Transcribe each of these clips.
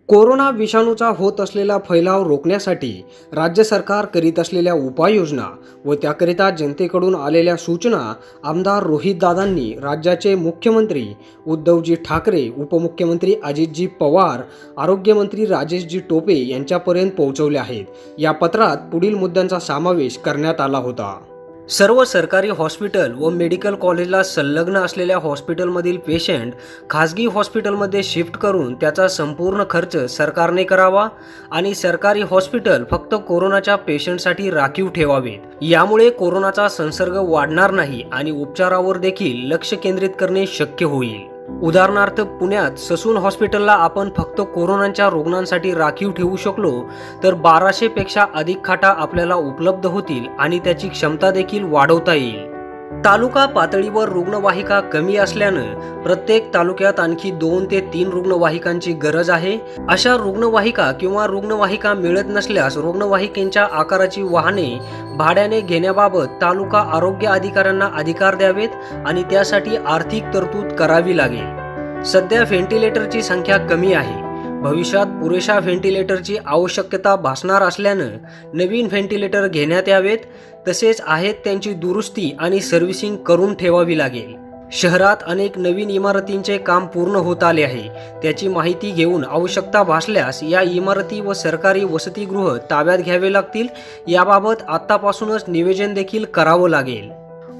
Corona विषाणूचा होत असलेला फैलाव रोखण्यासाठी राज्य सरकार करीत असलेल्या उपाययोजना व त्याकरिता जनतेकडून आलेल्या सूचना आमदार रोहितदादांनी राज्याचे मुख्यमंत्री उद्धवजी ठाकरे, उपमुख्यमंत्री अजितजी पवार, आरोग्यमंत्री राजेशजी टोपे यांच्यापर्यंत पोहोचवल्या आहेत। या पत्रात पुढील मुद्द्यांचा समावेश करण्यात आला होता। सर्व सरकारी हॉस्पिटल व मेडिकल कॉलेजला संलग्न असलेल्या हॉस्पिटलमधील पेशंट खाजगी हॉस्पिटलमध्ये शिफ्ट करून त्याचा संपूर्ण खर्च सरकारने करावा आणि सरकारी हॉस्पिटल फक्त कोरोनाच्या पेशंटसाठी राखीव ठेवावेत। यामुळे कोरोनाचा संसर्ग वाढणार नाही आणि उपचारावर देखील लक्ष केंद्रित करणे शक्य होईल। उदाहरणार्थ पुण्यात ससून हॉस्पिटलला आपण फक्त कोरोनाच्या रुग्णांसाठी राखीव ठेवू शकलो तर 1200 पेक्षा अधिक खाटा आपल्याला उपलब्ध होतील आणि त्याची क्षमता देखील वाढवता येईल। तालुका पातळीवर रुग्णवाहिका कमी असल्यानं प्रत्येक तालुक्यात आणखी 2 ते 3 रुग्णवाहिकांची गरज आहे। अशा रुग्णवाहिका किंवा रुग्णवाहिका मिळत नसल्यास रुग्णवाहिकेच्या आकाराची वाहने भाड्याने घेण्याबाबत तालुका आरोग्य अधिकाऱ्यांना अधिकार द्यावेत आणि त्यासाठी आर्थिक तरतूद करावी लागेल। सध्या व्हेंटिलेटरची संख्या कमी आहे। भविष्यात पुरेशा व्हेंटिलेटरची आवश्यकता भासणार असल्यानं नवीन व्हेंटिलेटर घेण्यात यावेत, तसेच आहेत त्यांची दुरुस्ती आणि सर्व्हिसिंग करून ठेवावी लागेल। शहरात अनेक नवीन इमारतींचे काम पूर्ण होत आले आहे। त्याची माहिती घेऊन आवश्यकता भासल्यास या इमारती व सरकारी वसतिगृह ताब्यात घ्यावे लागतील। याबाबत आतापासूनच नियोजन देखील करावं लागेल।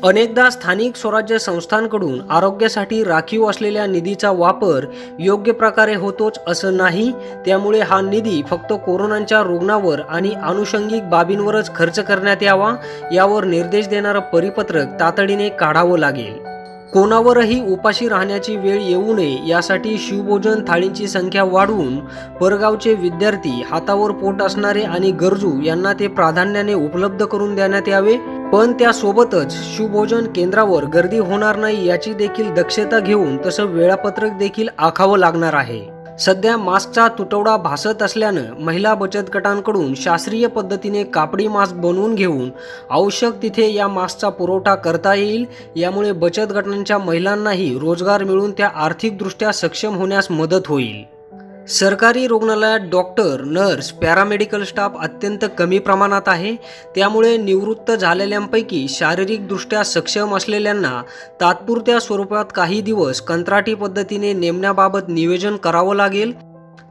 अनेकदा स्थानिक स्वराज्य संस्थांकडून आरोग्यासाठी राखीव असलेल्या निधीचा वापर योग्य प्रकारे होतोच असं नाही। त्यामुळे हा निधी फक्त कोरोनाच्या रुग्णावर आणि आनुषंगिक बाबींवरच खर्च करण्यात यावा, यावर निर्देश देणारं परिपत्रक तातडीने काढावं लागेल। कोणावरही उपाशी राहण्याची वेळ येऊ नये यासाठी शिवभोजन थाळींची संख्या वाढवून परगावचे विद्यार्थी, हातावर पोट असणारे आणि गरजू यांना ते प्राधान्याने उपलब्ध करून देण्यात यावे। पण त्यासोबतच शिवभोजन केंद्रावर गर्दी होणार नाही याची देखील दक्षता घेऊन तसं वेळापत्रक देखील आखावं लागणार आहे। सध्या मास्कचा तुटवडा भासत असल्यानं महिला बचत गटांकडून शास्त्रीय पद्धतीने कापडी मास्क बनवून घेऊन आवश्यक तिथे या मास्कचा पुरवठा करता येईल। यामुळे बचत गटांच्या महिलांनाही रोजगार मिळून त्या आर्थिकदृष्ट्या सक्षम होण्यास मदत होईल। सरकारी रुग्णालयात डॉक्टर, नर्स, पॅरामेडिकल स्टाफ अत्यंत कमी प्रमाणात आहे। त्यामुळे निवृत्त झालेल्यांपैकी शारीरिकदृष्ट्या सक्षम असलेल्यांना तात्पुरत्या स्वरूपात काही दिवस कंत्राटी पद्धतीने नेमण्याबाबत नियोजन करावं लागेल।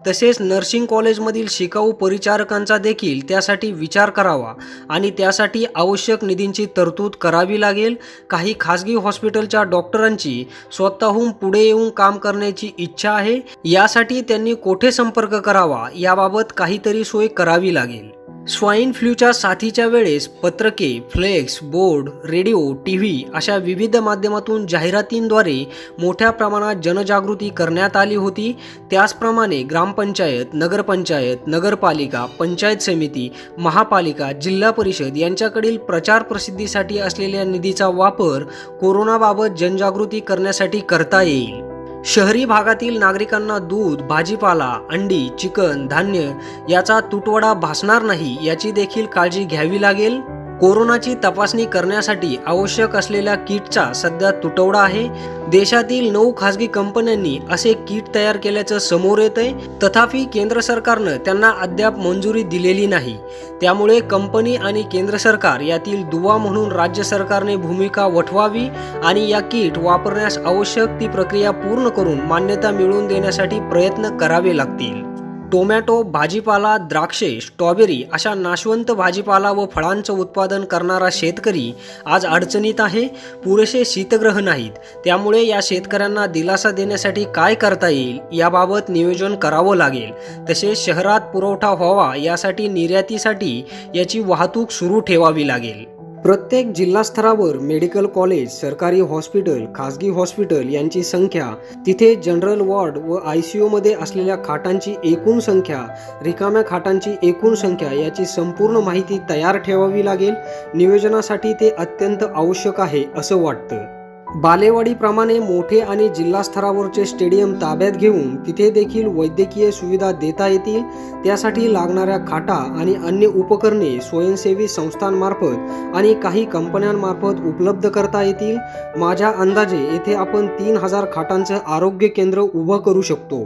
तसेच नर्सिंग कॉलेजमधील शिकाऊ परिचारकांचा देखील त्यासाठी विचार करावा आणि त्यासाठी आवश्यक निधींची तरतूद करावी लागेल। काही खाजगी हॉस्पिटलच्या डॉक्टरांची स्वतःहून पुढे येऊन काम करण्याची इच्छा आहे। यासाठी त्यांनी कोठे संपर्क करावा याबाबत काहीतरी सोय करावी लागेल। स्वाईन फ्लूच्या साथीच्या वेळेस पत्रके, फ्लेक्स, बोर्ड, रेडिओ, टीव्ही अशा विविध माध्यमातून जाहिरातींद्वारे मोठ्या प्रमाणात जनजागृती करण्यात आली होती। त्याचप्रमाणे ग्रामपंचायत, नगरपंचायत, नगरपालिका, पंचायत समिती, महापालिका, जिल्हा परिषद यांच्याकडील प्रचार प्रसिद्धीसाठी असलेल्या निधीचा वापर कोरोनाबाबत जनजागृती करण्यासाठी करता येईल। शहरी भागातील नागरिकांना दूध, भाजीपाला, अंडी, चिकन, धान्य याचा तुटवडा भासणार नाही याची देखील काळजी घ्यावी लागेल। कोरोनाची तपासणी करण्यासाठी आवश्यक असलेल्या किटचा सध्या तुटवडा आहे। देशातील 9 खाजगी कंपन्यांनी असे किट तयार केल्याचं समोर येतंय, तथापि केंद्र सरकारनं त्यांना अद्याप मंजुरी दिलेली नाही। त्यामुळे कंपनी आणि केंद्र सरकार यातील दुवा म्हणून राज्य सरकारने भूमिका वठवावी आणि या किट वापरण्यास आवश्यक ती प्रक्रिया पूर्ण करून मान्यता मिळवून देण्यासाठी प्रयत्न करावे लागतील। टोमॅटो, भाजीपाला, द्राक्षे, स्ट्रॉबेरी अशा नाशवंत भाजीपाला व फळांचं उत्पादन करणारा शेतकरी आज अडचणीत आहे। पुरेसे शीतगृह नाहीत। त्यामुळे या शेतकऱ्यांना दिलासा देण्यासाठी काय करता येईल याबाबत नियोजन करावं लागेल। तसेच शहरात पुरवठा व्हावा यासाठी निर्यातीसाठी याची वाहतूक सुरू ठेवावी लागेल। प्रत्येक जिल्हा स्तरावर मेडिकल कॉलेज, सरकारी हॉस्पिटल, खाजगी हॉस्पिटल यांची संख्या, तिथे जनरल वॉर्ड व ICU मध्ये असलेल्या खाटांची एकूण संख्या, रिकाम्या खाटांची एकूण संख्या याची संपूर्ण माहिती तयार ठेवावी लागेल। नियोजनासाठी ते अत्यंत आवश्यक आहे असं वाटतं। बालेवाडीप्रमाणे मोठे आणि जिल्हा स्तरावरचे स्टेडियम ताब्यात घेऊन तिथे देखील वैद्यकीय सुविधा देता येतील। त्यासाठी लागणाऱ्या खाटा आणि अन्य उपकरणे स्वयंसेवी संस्थांमार्फत आणि काही कंपन्यांमार्फत उपलब्ध करता येतील। माझ्या अंदाजे येथे आपण 3000 खाटांचं आरोग्य केंद्र उभं करू शकतो।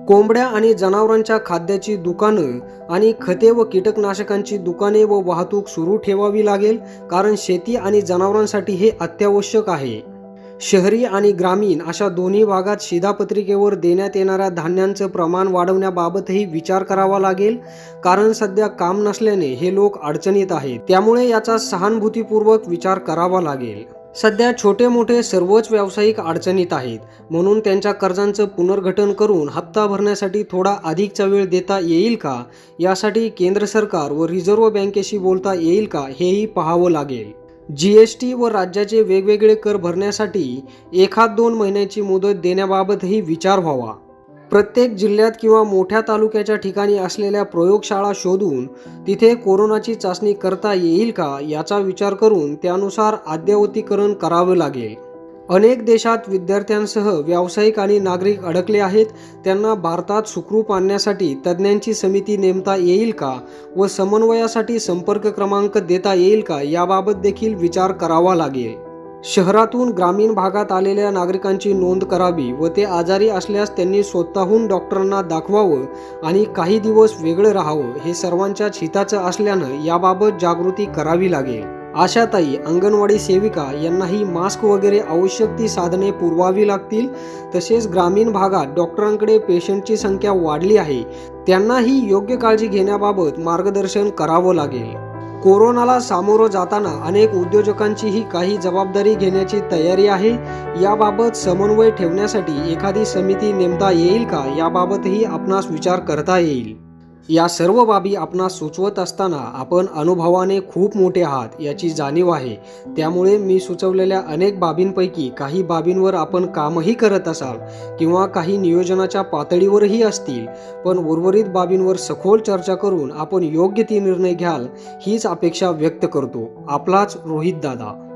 कोंबड्या आणि जनावरांच्या खाद्याची दुकानं आणि खते व कीटकनाशकांची दुकाने व वाहतूक सुरू ठेवावी लागेल, कारण शेती आणि जनावरांसाठी हे अत्यावश्यक आहे. शहरी आणि ग्रामीण अशा दोन्ही भागात शिधापत्रिकेवर देण्यात येणाऱ्या धान्यांचं प्रमाण वाढवण्याबाबतही विचार करावा लागेल, कारण सध्या काम नसल्याने हे लोक अडचणीत आहेत. त्यामुळे याचा सहानुभूतीपूर्वक विचार करावा लागेल. सध्या छोटे मोठे सर्वच व्यावसायिक अडचणीत आहेत, म्हणून त्यांच्या कर्जांचं पुनर्गठन करून हप्ता भरण्यासाठी थोडा अधिकचा वेळ देता येईल का, यासाठी केंद्र सरकार व रिझर्व्ह बँकेशी बोलता येईल का, हेही पाहावं लागेल. GST व राज्याचे वेगवेगळे कर भरण्यासाठी 1-2 महिन्याची मुदत देण्याबाबतही विचार व्हावा. प्रत्येक जिल्ह्यात किंवा मोठ्या तालुक्याच्या ठिकाणी असलेल्या प्रयोगशाळा शोधून तिथे कोरोनाची चाचणी करता येईल का, याचा विचार करून त्यानुसार अद्ययावतीकरण करावं लागेल. अनेक देशात विद्यार्थ्यांसह व्यावसायिक आणि नागरिक अडकले आहेत. त्यांना भारतात सुखरूप आणण्यासाठी तज्ज्ञांची समिती नेमता येईल का व समन्वयासाठी संपर्क क्रमांक देता येईल का, याबाबत देखील विचार करावा लागेल. शहरातून ग्रामीण भागात आलेल्या नागरिकांची नोंद करावी व ते आजारी असल्यास त्यांनी स्वतःहून डॉक्टरांना दाखवावं आणि काही दिवस वेगळं राहावं. हे सर्वांच्याच हिताचं असल्यानं याबाबत जागृती करावी लागेल. आशाताई, अंगणवाडी सेविका यांनाही मास्क वगैरे आवश्यक ती साधने पुरवावी लागतील. तसेच ग्रामीण भागात डॉक्टरांकडे पेशंटची संख्या वाढली आहे, त्यांनाही योग्य काळजी घेण्याबाबत मार्गदर्शन करावं लागेल. कोरोनाला सामोरं जाताना अनेक उद्योजकांचीही काही जबाबदारी घेण्याची तयारी आहे. याबाबत समन्वय ठेवण्यासाठी एखादी समिती नेमता येईल का, याबाबतही आपणास विचार करता येईल. या सर्व बाबी आपणास सुचवत असताना आपण अनुभवाने खूप मोठे आहात याची जाणीव आहे. त्यामुळे मी सुचवलेल्या अनेक बाबींपैकी काही बाबींवर आपण कामही करत असाल किंवा काही नियोजनाच्या पातळीवरही असतील, पण उर्वरित बाबींवर सखोल चर्चा करून आपण योग्य ती निर्णय घ्याल हीच अपेक्षा व्यक्त करतो. आपलाच रोहित दादा.